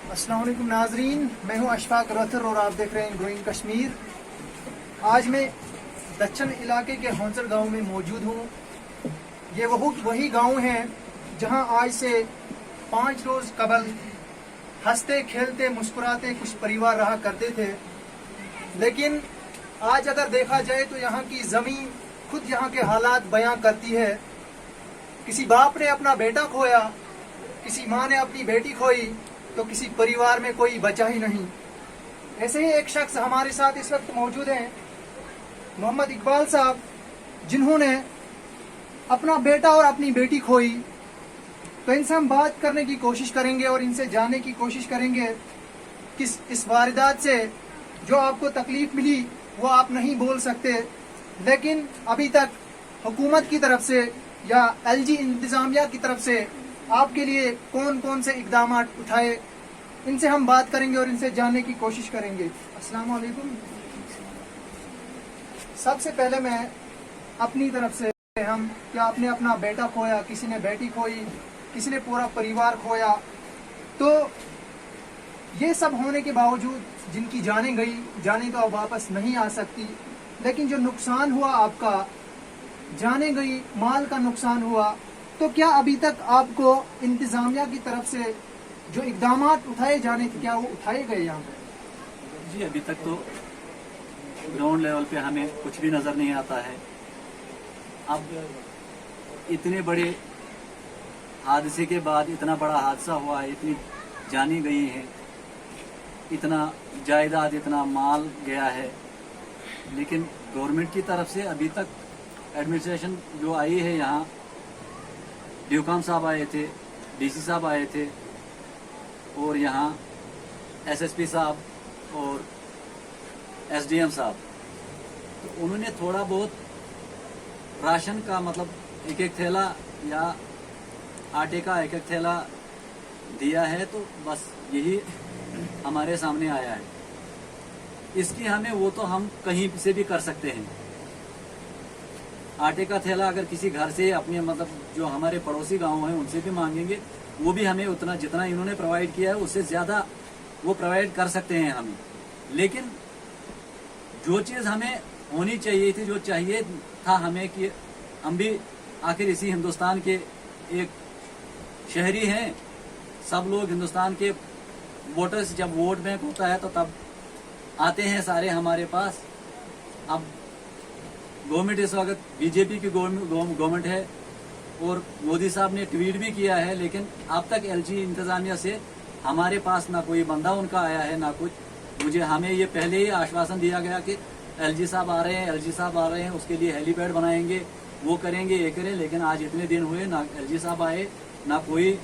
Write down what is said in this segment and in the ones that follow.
अस्सलाम वालेकुम नाजरीन, मैं हूं अशफाक रथर और आप देख रहे हैं ग्रोइंग कश्मीर। आज मैं दक्षिण इलाके के हौंसर गांव में मौजूद हूं। ये वही गांव है जहां आज से 5 रोज कबल हंसते खेलते मुस्कुराते कुछ परिवार रहा करते थे, लेकिन आज अगर देखा जाए तो यहाँ की ज़मीन खुद यहाँ के हालात बयां करती है। किसी बाप ने अपना बेटा खोया, किसी माँ ने अपनी बेटी खोई, तो किसी परिवार में कोई बचा ही नहीं। ऐसे ही एक शख्स हमारे साथ इस वक्त मौजूद हैं, मोहम्मद इकबाल साहब, जिन्होंने अपना बेटा और अपनी बेटी खोई। तो इनसे हम बात करने की कोशिश करेंगे और इनसे जानने की कोशिश करेंगे कि इस वारदात से जो आपको तकलीफ मिली वो आप नहीं बोल सकते, लेकिन अभी तक हुकूमत की तरफ से या एलजी इंतजामिया की तरफ से आपके लिए कौन कौन से इकदाम उठाए, इनसे हम बात करेंगे और इनसे जानने की कोशिश करेंगे। अस्सलाम वालेकुम। सबसे पहले मैं अपनी तरफ से क्या आपने अपना बेटा खोया, किसी ने बेटी खोई, किसी ने पूरा परिवार खोया, तो ये सब होने के बावजूद जिनकी जानें गई, जानें तो अब वापस नहीं आ सकती, लेकिन जो नुकसान हुआ आपका, जाने गई, माल का नुकसान हुआ, तो क्या अभी तक आपको इंतजामिया की तरफ से जो इकदाम उठाए जाने थे क्या वो उठाए गए यहाँ पे? जी, अभी तक तो ग्राउंड लेवल पे हमें कुछ भी नजर नहीं आता है। अब इतने बड़े हादसे के बाद इतना बड़ा हादसा हुआ है, इतनी जानी गई है, इतना जायदाद, इतना माल गया है, लेकिन गवर्नमेंट की तरफ से अभी तक एडमिनिस्ट्रेशन जो आई है, यहाँ ड्यूकाम साहब आए थे, डीसी साहब आए थे, और यहाँ एसएसपी साहब और एसडीएम साहब, तो उन्होंने थोड़ा बहुत राशन का मतलब एक एक थैला या आटे का एक एक थैला दिया है, तो बस यही हमारे सामने आया है। इसकी हमें वो तो हम कहीं से भी कर सकते हैं। आटे का थैला अगर किसी घर से अपने मतलब जो हमारे पड़ोसी गांव हैं उनसे भी मांगेंगे, वो भी हमें उतना जितना इन्होंने प्रोवाइड किया है उससे ज्यादा वो प्रोवाइड कर सकते हैं हमें। लेकिन जो चीज हमें होनी चाहिए थी, जो चाहिए था हमें कि हम भी आखिर इसी हिंदुस्तान के एक शहरी हैं, सब लोग हिंदुस्तान के वोटर्स, जब वोट बैंक होता है तो तब आते हैं सारे हमारे पास। अब गवर्नमेंट इस वक्त बीजेपी की गवर्नमेंट है और मोदी साहब ने ट्वीट भी किया है, लेकिन अब तक एलजी इंतजामिया से हमारे पास ना कोई बंदा उनका आया है ना कुछ। हमें ये पहले ही आश्वासन दिया गया कि एलजी साहब आ रहे हैं, एलजी साहब आ रहे हैं, उसके लिए हेलीपैड बनाएंगे, वो करेंगे, ये करें, लेकिन आज इतने दिन हुए ना एलजी साहब आए, ना कोई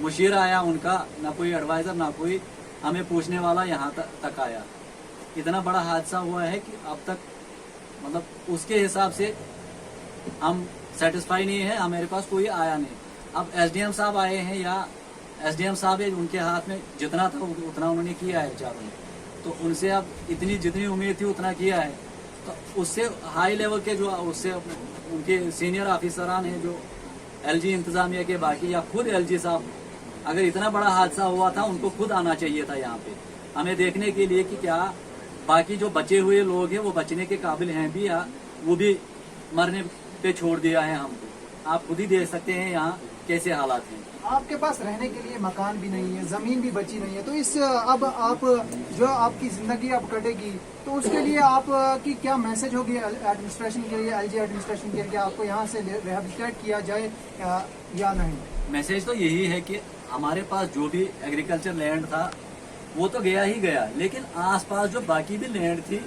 मुशीर आया उनका, ना कोई एडवाइजर, ना कोई हमें पूछने वाला यहाँ तक आया। इतना बड़ा हादसा हुआ है कि अब तक मतलब उसके हिसाब से हम सेटिस्फाई नहीं है, हमारे पास कोई आया नहीं। अब एसडीएम साहब आए हैं या एसडीएम साहब है, उनके हाथ में जितना था उतना उन्होंने किया है चारों ने, तो उनसे अब इतनी जितनी उम्मीद थी उतना किया है। तो उससे हाई लेवल के जो उससे उनके सीनियर ऑफिसरान हैं जो एलजी इंतजामिया के, बाकी या खुद एलजी साहब, अगर इतना बड़ा हादसा हुआ था उनको खुद आना चाहिए था यहाँ पे हमें देखने के लिए कि क्या बाकी जो बचे हुए लोग हैं वो बचने के काबिल हैं भी या वो भी मरने पे छोड़ दिया है हमको। आप खुद ही देख सकते हैं यहाँ कैसे हालात हैं। आपके पास रहने के लिए मकान भी नहीं है, जमीन भी बची नहीं है, तो इस अब आप जो आपकी जिंदगी अब कटेगी, तो उसके लिए आप की क्या मैसेज होगी एडमिनिस्ट्रेशन के लिए, एलजी एडमिनिस्ट्रेशन के लिए, कि आपको यहाँ से रिहेबिलिटेट किया जाए या नहीं? मैसेज तो यही है कि हमारे पास जो भी एग्रीकल्चर लैंड था वो तो गया ही गया, लेकिन आसपास जो बाकी भी लैंड थी,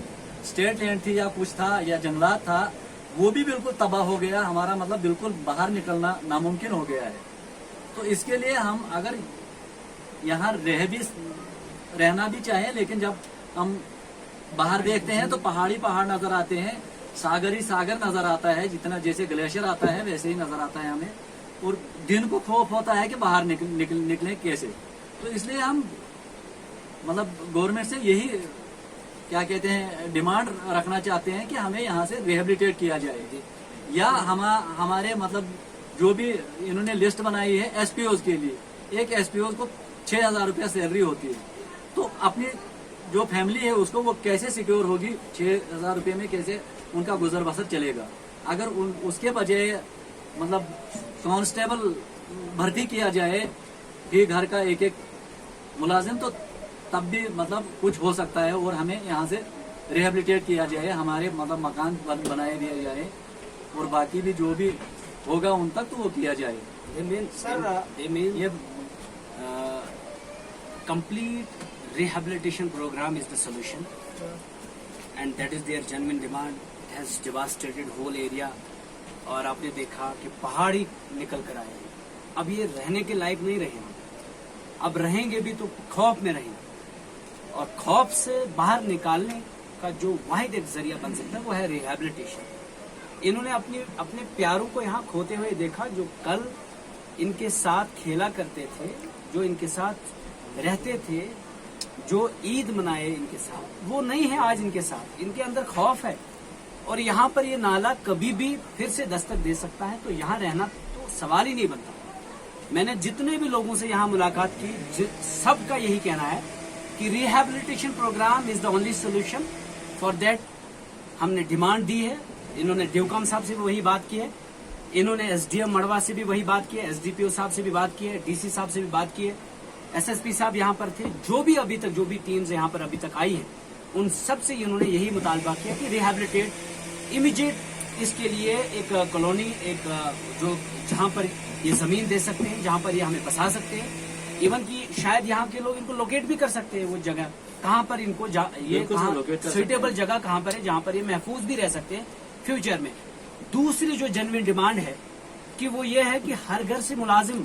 स्टेट लैंड थी या कुछ था या जंगलात था, वो भी बिल्कुल तबाह हो गया। हमारा मतलब बिल्कुल बाहर निकलना नामुमकिन हो गया है। तो इसके लिए हम अगर यहाँ रहना भी चाहें, लेकिन जब हम बाहर देखते हैं तो पहाड़ी पहाड़ नजर आते हैं, सागर ही सागर नजर आता है, जितना जैसे ग्लेशियर आता है वैसे ही नजर आता है हमें, और दिन को खौफ होता है कि बाहर निकले कैसे। तो इसलिए हम मतलब गवर्नमेंट से यही क्या कहते हैं डिमांड रखना चाहते हैं कि हमें यहाँ से रिहेबिलिटेट किया जाए, या हमारे मतलब जो भी इन्होंने लिस्ट बनाई है एसपीओज के लिए, एक एसपीओज को 6,000 रुपया सैलरी होती है, तो अपनी जो फैमिली है उसको वो कैसे सिक्योर होगी? 6,000 रुपये में कैसे उनका गुजर बसर चलेगा? अगर उसके बजाय मतलब कांस्टेबल भर्ती किया जाए कि घर का एक एक मुलाजिम, तो तब भी मतलब कुछ हो सकता है, और हमें यहाँ से रिहेबिलिटेट किया जाए, हमारे मतलब मकान बनाए दिया जाए, और बाकी भी जो भी होगा उन तक तो वो किया जाए। They mean ये complete rehabilitation program is the solution, and that is their genuine demand. It has devastated whole area. और आपने देखा कि पहाड़ी निकल कर आए हैं, अब ये रहने के लायक नहीं रहे, अब रहेंगे भी तो खौफ में रहेंगे, और खौफ से बाहर निकालने का जो वाहिद एक जरिया बन सकता है वो है रिहैबिलिटेशन। इन्होंने अपने प्यारों को यहाँ खोते हुए देखा, जो कल इनके साथ खेला करते थे, जो इनके साथ रहते थे, जो ईद मनाए इनके साथ, वो नहीं है आज इनके साथ। इनके अंदर खौफ है, और यहाँ पर ये नाला कभी भी फिर से दस्तक दे सकता है, तो यहाँ रहना तो सवाल ही नहीं बनता। मैंने जितने भी लोगों से यहाँ मुलाकात की, सबका यही कहना है कि rehabilitation program is the only solution. For that हमने डिमांड दी है, इन्होंने ड्यूकम साहब से भी वही बात की है, इन्होंने एसडीएम मड़वा से भी वही बात की है, एसडीपीओ साहब से भी बात की है, डीसी साहब से भी बात की है, एसएसपी साहब यहाँ पर थे, जो भी अभी तक जो भी टीम्स यहाँ पर अभी तक आई है, उन सब से इन्होंने यही मुतालबा किया कि रिहैबिलिटेट इमीडिएट इसके लिए एक कॉलोनी, एक जो जहाँ पर ये जमीन दे सकते हैं, जहाँ पर ये हमें बसा सकते हैं, इवन कि शायद यहाँ के लोग इनको लोकेट भी कर सकते हैं, वो जगह कहाँ पर इनको ये सुइटेबल जगह कहाँ पर है जहाँ पर ये महफूज भी रह सकते हैं फ्यूचर में। दूसरी जो जेन्युइन डिमांड है कि वो ये है कि हर घर से मुलाजिम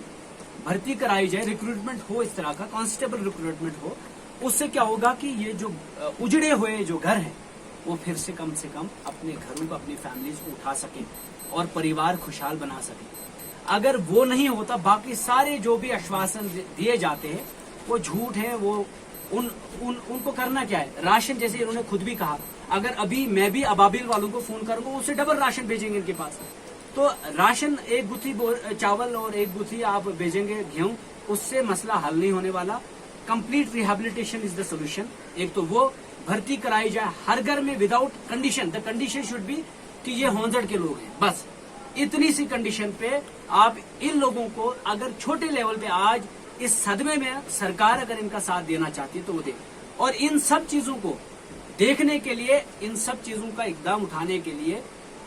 भर्ती कराई जाए, रिक्रूटमेंट हो, इस तरह का कांस्टेबल रिक्रूटमेंट हो। उससे क्या होगा कि ये जो उजड़े हुए जो घर हैं वो फिर से कम अपने घरों को, अपनी फैमिलीज को उठा सके और परिवार खुशहाल बना सके। अगर वो नहीं होता, बाकी सारे जो भी आश्वासन दिए जाते हैं वो झूठ है। वो उनको करना क्या है? राशन, जैसे इन्होंने खुद भी कहा, अगर अभी मैं भी अबाबिल वालों को फोन करूंगा, उससे डबल राशन भेजेंगे इनके पास। तो राशन, एक गुत्थी चावल और एक गुत्थी आप भेजेंगे गेहूं, उससे मसला हल नहीं होने वाला। Complete rehabilitation is the solution. एक तो वो भर्ती कराई जाए हर घर में without condition. The condition should be कि ये होंजड़ के लोग हैं, बस इतनी सी कंडीशन पे आप इन लोगों को, अगर छोटे लेवल पे आज इस सदमे में सरकार अगर इनका साथ देना चाहती है तो वो दे। और इन सब चीजों को देखने के लिए, इन सब चीजों का इकदाम उठाने के लिए,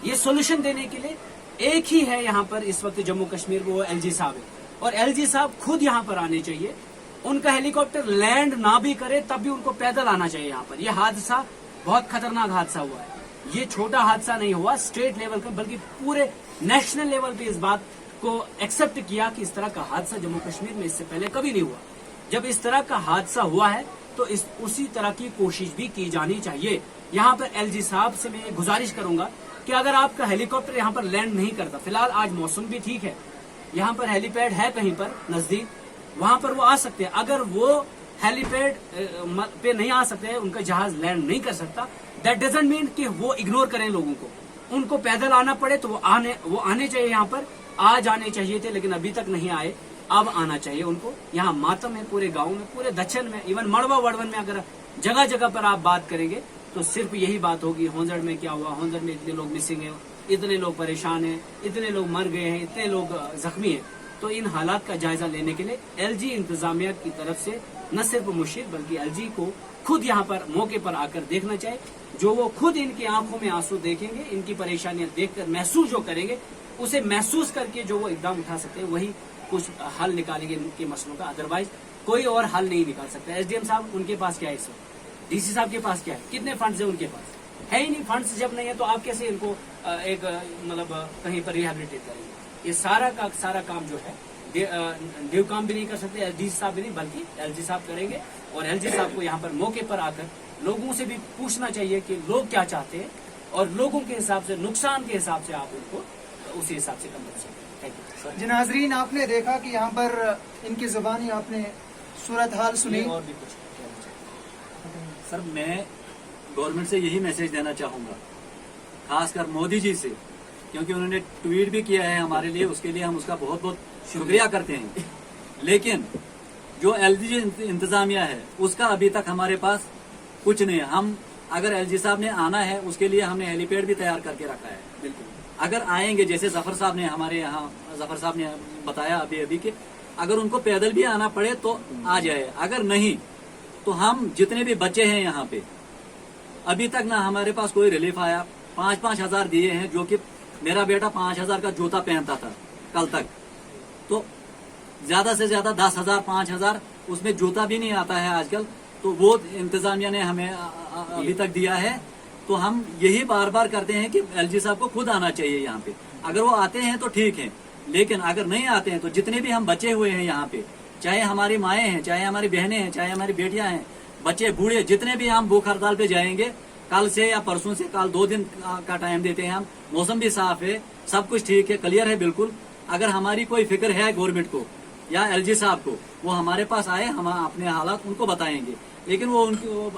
ये सोल्यूशन देने के लिए एक ही है यहाँ पर इस वक्त जम्मू कश्मीर में, वो एलजी साहब है। और एलजी साहब खुद यहाँ पर आने चाहिए। उनका हेलीकॉप्टर लैंड ना भी करे तब भी उनको पैदल आना चाहिए यहाँ पर। यह हादसा बहुत खतरनाक हादसा हुआ है, ये छोटा हादसा नहीं हुआ स्टेट लेवल का, बल्कि पूरे नेशनल लेवल पे इस बात को एक्सेप्ट किया कि इस तरह का हादसा जम्मू कश्मीर में इससे पहले कभी नहीं हुआ। जब इस तरह का हादसा हुआ है तो उसी तरह की कोशिश भी की जानी चाहिए। यहाँ पर एलजी साहब से मैं गुजारिश करूंगा कि अगर आपका हेलीकॉप्टर यहाँ पर लैंड नहीं करता, फिलहाल आज मौसम भी ठीक है, यहाँ पर हेलीपैड है कहीं पर नजदीक, वहां पर वो आ सकते हैं। अगर वो हेलीपैड पे नहीं आ सकते, उनका जहाज लैंड नहीं कर सकता, दैट डजंट मीन कि वो इग्नोर करें लोगों को। उनको पैदल आना पड़े तो वो आने चाहिए, यहाँ पर आज आने चाहिए थे, लेकिन अभी तक नहीं आए, अब आना चाहिए उनको। यहाँ मातम है पूरे गांव में, पूरे दक्षिण में, इवन मड़वा वड़वन में अगर जगह जगह पर आप बात करेंगे तो सिर्फ यही बात होगी, होंजड़ में क्या हुआ, होंजड़ में इतने लोग मिसिंग है, इतने लोग परेशान हैं, इतने लोग मर गए हैं, इतने लोग जख्मी हैं। तो इन हालात का जायजा लेने के लिए एलजी इंतजामिया की तरफ से न सिर्फ मुशीर बल्कि एलजी को खुद यहाँ पर मौके पर आकर देखना चाहिए। जो वो खुद इनकी आंखों में आंसू देखेंगे, इनकी परेशानियां देखकर महसूस जो करेंगे, उसे महसूस करके जो वो इकदाम उठा सकते हैं, वही कुछ हल निकालेंगे इनके मसलों का। अदरवाइज कोई और हल नहीं निकाल सकता। एसडीएम साहब उनके पास क्या है इस वक्त, डीसी साहब के पास क्या है, कितने फंड्स है उनके पास? है ही नहीं। फंड्स जब नहीं है तो आप कैसे इनको एक मतलब कहीं पर रिहेबिलिटेट करेंगे? ये सारा का सारा काम जो है ड्यू काम भी नहीं कर सकते एलजी साहब भी नहीं, बल्कि एलजी साहब करेंगे। और एलजी साहब को यहाँ पर मौके पर आकर लोगों से भी पूछना चाहिए कि लोग क्या चाहते हैं, और लोगों के हिसाब से, नुकसान के हिसाब से आप उनको उसी हिसाब से कंपनसेट करें। Thank you. जी नाजरीन, आपने देखा कि यहाँ पर इनकी जुबानी आपने सूरत हाल सुनी। और भी कुछ कहना चाहिए? सर, मैं गवर्नमेंट से यही मैसेज देना चाहूंगा, खासकर मोदी जी से, क्योंकि उन्होंने ट्वीट भी किया है हमारे लिए, उसके लिए हम उसका बहुत बहुत शुक्रिया करते हैं। लेकिन जो एलजी इंतजामिया है उसका अभी तक हमारे पास कुछ नहीं है। हम अगर एलजी साहब ने आना है उसके लिए हमने हेलीपैड भी तैयार करके रखा है। बिल्कुल। अगर आएंगे, जैसे जफर साहब ने हमारे यहाँ जफर साहब ने बताया अभी कि अगर उनको पैदल भी आना पड़े तो आ जाए, अगर नहीं तो हम जितने भी बच्चे हैं यहाँ पे, अभी तक ना हमारे पास कोई रिलीफ आया। 5-5 हजार दिए हैं, जो कि मेरा बेटा 5 हजार का जूता पहनता था कल तक, तो ज्यादा से ज्यादा 10 हजार 5 हजार, उसमें जूता भी नहीं आता है आजकल, तो वो इंतजामिया ने हमें अभी तक दिया है। तो हम यही बार बार करते हैं कि एलजी साहब को खुद आना चाहिए यहाँ पे। अगर वो आते हैं तो ठीक है, लेकिन अगर नहीं आते हैं तो जितने भी हम बचे हुए हैं यहाँ पे, चाहे हमारी माएँ हैं, चाहे हमारी बहनें हैं, चाहे हमारी बेटियां हैं, बच्चे बूढ़े, जितने भी हम भूख हड़ताल पे जाएंगे कल से या परसों से, कल 2 दिन का टाइम देते हैं हम। मौसम भी साफ है, सब कुछ ठीक है, क्लियर है बिल्कुल। अगर हमारी कोई फिक्र है गवर्नमेंट को या एलजी साहब को, वो हमारे पास आए, हम अपने हालात उनको बताएंगे। लेकिन वो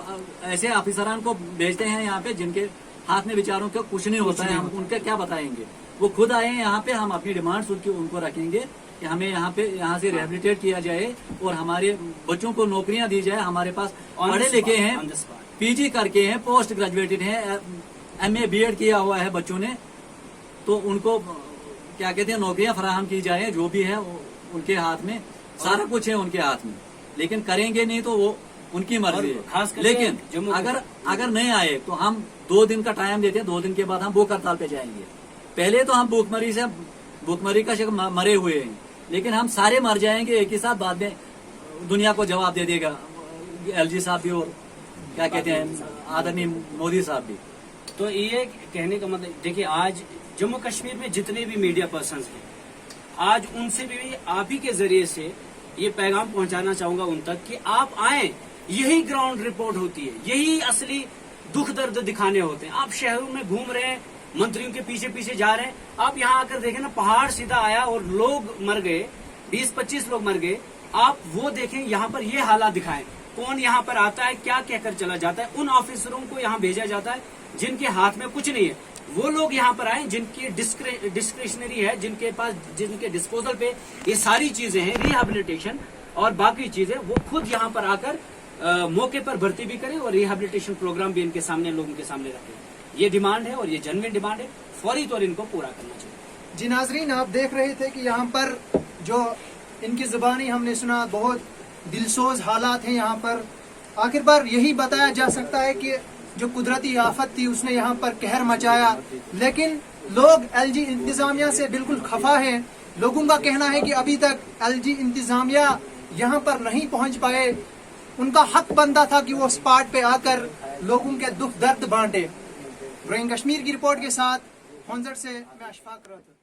ऐसे ऑफिसरान को भेजते हैं यहाँ पे जिनके हाथ में बेचारों को कुछ नहीं होता है, हम उनके क्या बताएंगे। वो खुद आए यहाँ पे, हम अपनी डिमांड्स उनको रखेंगे कि हमें यहाँ से रिहेबिलिटेट किया जाए और हमारे बच्चों को नौकरियां दी जाए। हमारे पास पढ़े लिखे हैं, पीजी करके हैं, पोस्ट ग्रेजुएटेड हैं, एमए बीएड किया हुआ है बच्चों ने, तो उनको क्या कहते हैं नौकरियां फराहम की जाए। जो भी है उनके हाथ में, सारा कुछ है उनके हाथ में, लेकिन करेंगे नहीं तो वो उनकी मर्जी है। लेकिन अगर नहीं आए तो हम 2 दिन का टाइम देते हैं, 2 दिन के बाद हम भूख हड़ताल पे जाएंगे। पहले तो हम भूखमरी का शिकार मरे हुए हैं, लेकिन हम सारे मर जाएंगे एक ही साथ, बाद में दुनिया को जवाब दे देगा एलजी साहब भी और क्या कहते हैं आदरणीय मोदी साहब भी। तो ये कहने का मतलब, देखिए आज जम्मू कश्मीर में जितने भी मीडिया पर्सन हैं, आज उनसे भी आप ही के जरिए से ये पैगाम पहुंचाना चाहूंगा उन तक कि आप आए, यही ग्राउंड रिपोर्ट होती है, यही असली दुख दर्द दिखाने होते हैं। आप शहरों में घूम रहे हैं, मंत्रियों के पीछे पीछे जा रहे हैं, आप यहाँ आकर देखें ना, पहाड़ सीधा आया और लोग मर गए, 20-25 लोग मर गए। आप वो देखें, यहाँ पर ये हालात दिखाएं, कौन यहाँ पर आता है, क्या कहकर चला जाता है। उन ऑफिसरों को यहाँ भेजा जाता है जिनके हाथ में कुछ नहीं है। वो लोग यहाँ पर आए जिनकी डिस्क्रिशनरी है, जिनके डिस्पोजल पे ये सारी चीजें हैं, रिहेबिलिटेशन और बाकी चीजें, वो खुद यहाँ पर आकर मौके पर भर्ती भी करें और रिहेबिलिटेशन प्रोग्राम भी इनके सामने, लोगों के सामने रखें। ये डिमांड है और ये जेन्युइन डिमांड है, फौरी तौर इनको पूरा करना चाहिए। जी नाजरीन, आप देख रहे थे कि यहाँ पर जो इनकी जुबानी हमने सुना, बहुत दिलसोज हालात हैं यहाँ पर। आखिर बार यही बताया जा सकता है कि जो कुदरती आफत थी उसने यहाँ पर कहर मचाया, लेकिन लोग एलजी इंतजामिया से बिल्कुल खफा हैं। लोगों का कहना है कि अभी तक एलजी इंतजामिया यहाँ पर नहीं पहुँच पाए। उनका हक बनता था कि वो स्पॉट पे आकर लोगों के दुख दर्द बांटे। ग्रोइंग कश्मीर की रिपोर्ट के साथ हंजर से मैं अशफाक राठौर।